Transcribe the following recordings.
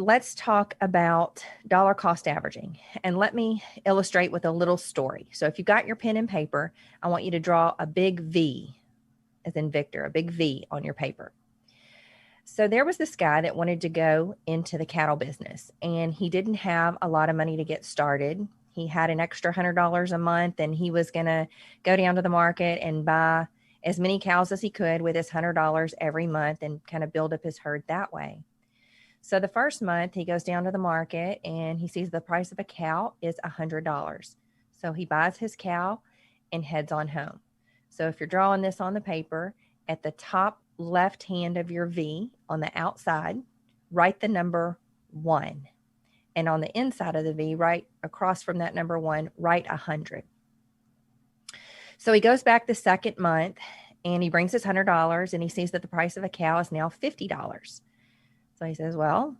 let's talk about dollar cost averaging. And let me illustrate with a little story. So if you got your pen and paper, I want you to draw a big V, as in Victor, a big V on your paper. So there was this guy that wanted to go into the cattle business, and he didn't have a lot of money to get started. He had an extra $100 a month, and he was going to go down to the market and buy as many cows as he could with his $100 every month and kind of build up his herd that way. So the first month he goes down to the market and he sees the price of a cow is $100. So he buys his cow and heads on home. So if you're drawing this on the paper, at the top left hand of your V on the outside, write the number 1. And on the inside of the V, right across from that number 1, write 100. So he goes back the second month and he brings his $100 and he sees that the price of a cow is now $50. So he says, well,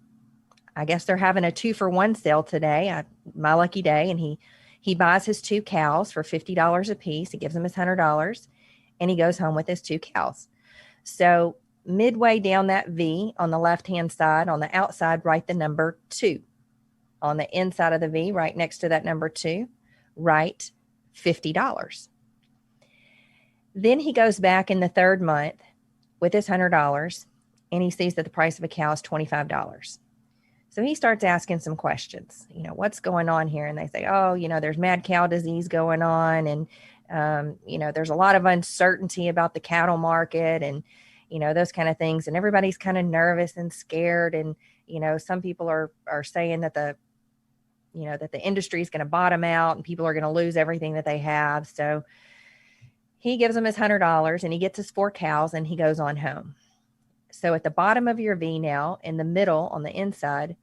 I guess they're having a 2-for-1 sale today, my lucky day. And he buys his 2 cows for $50 a piece. He gives them his $100 and he goes home with his 2 cows. So midway down that V on the left-hand side, on the outside, write the number 2. On the inside of the V, right next to that number 2, write $50. Then he goes back in the third month with his $100 and he sees that the price of a cow is $25. So he starts asking some questions, what's going on here? And they say, oh, there's mad cow disease going on. And, there's a lot of uncertainty about the cattle market and, those kind of things. And everybody's kind of nervous and scared. And, some people are saying that that the industry is going to bottom out and people are going to lose everything that they have. So he gives them his $100 and he gets his 4 cows and he goes on home. So at the bottom of your V now, in the middle on the inside,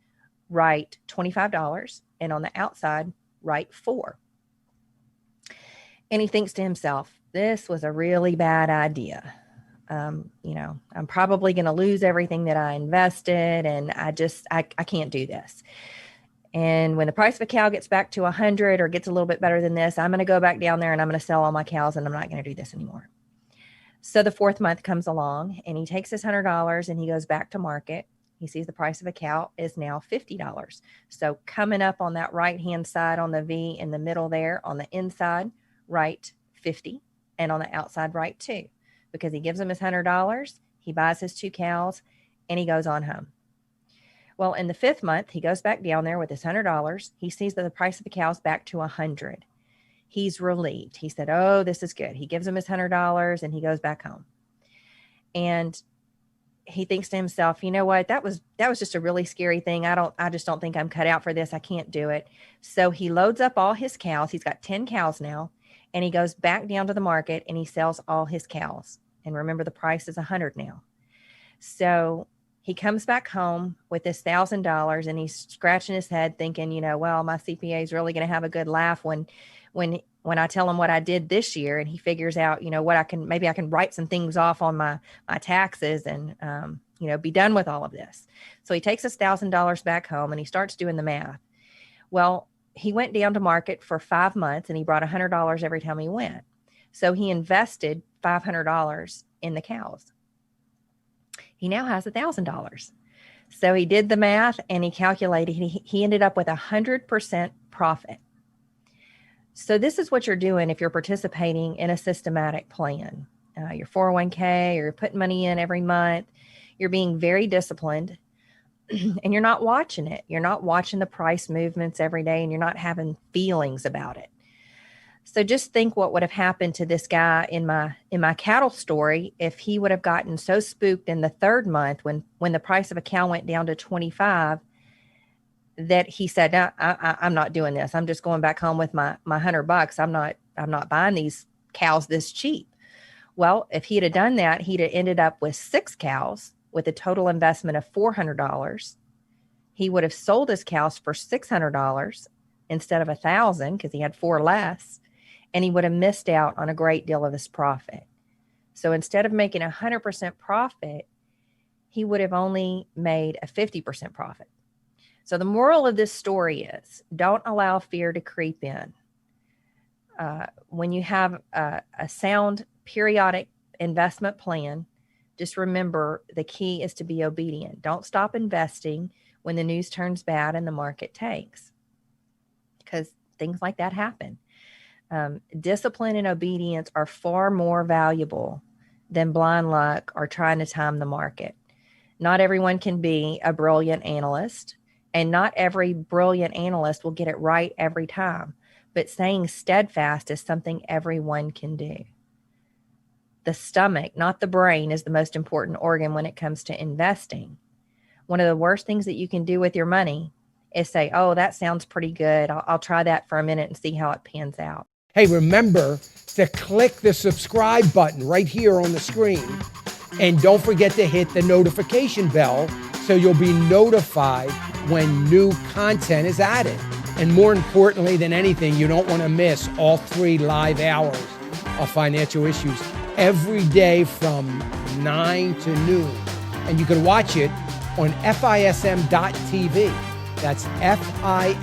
write $25 and on the outside, write 4. And he thinks to himself, this was a really bad idea. I'm probably going to lose everything that I invested and I can't do this. And when the price of a cow gets back to 100 or gets a little bit better than this, I'm going to go back down there and I'm going to sell all my cows and I'm not going to do this anymore. So the 4th month comes along and he takes his $100 and he goes back to market. He sees the price of a cow is now $50. So coming up on that right-hand side on the V in the middle there, on the inside, write 50 and on the outside, write 2 because he gives him his $100. He buys his 2 cows and he goes on home. Well, in the 5th month, he goes back down there with his $100. He sees that the price of the cow is back to 100. He's relieved. He said, oh, this is good. He gives him his $100 and he goes back home. And he thinks to himself, you know what, that was just a really scary thing. I just don't think I'm cut out for this. I can't do it. So he loads up all his cows. He's got 10 cows now. And he goes back down to the market and he sells all his cows. And remember, the price is 100 now. So he comes back home with this $1,000 and he's scratching his head thinking, well, my CPA is really going to have a good laugh when I tell him what I did this year, and he figures out, what maybe I can write some things off on my taxes and, be done with all of this. So he takes his $1,000 back home and he starts doing the math. Well, he went down to market for 5 months and he brought $100 every time he went. So he invested $500 in the cows. He now has $1,000. So he did the math and he calculated, he ended up with 100% profit. So this is what you're doing if you're participating in a systematic plan. Your 401k, or you're putting money in every month. You're being very disciplined and you're not watching it. You're not watching the price movements every day and you're not having feelings about it. So just think what would have happened to this guy in my cattle story if he would have gotten so spooked in the 3rd month when the price of a cow went down to 25 that he said, no, I'm not doing this. I'm just going back home with my $100. I'm not buying these cows this cheap. Well, if he'd have done that, he'd have ended up with 6 cows with a total investment of $400. He would have sold his cows for $600 instead of $1,000 because he had 4 less, and he would have missed out on a great deal of his profit. So instead of making 100% profit, he would have only made a 50% profit. So the moral of this story is don't allow fear to creep in. When you have a sound periodic investment plan, just remember the key is to be obedient. Don't stop investing when the news turns bad and the market tanks, because things like that happen. Discipline and obedience are far more valuable than blind luck or trying to time the market. Not everyone can be a brilliant analyst, and not every brilliant analyst will get it right every time. But staying steadfast is something everyone can do. The stomach, not the brain, is the most important organ when it comes to investing. One of the worst things that you can do with your money is say, oh, that sounds pretty good. I'll try that for a minute and see how it pans out. Hey, remember to click the subscribe button right here on the screen. And don't forget to hit the notification bell so you'll be notified when new content is added. And more importantly than anything, you don't want to miss all 3 live hours of Financial Issues every day from 9 to noon. And you can watch it on FISM.tv. That's FISM.tv.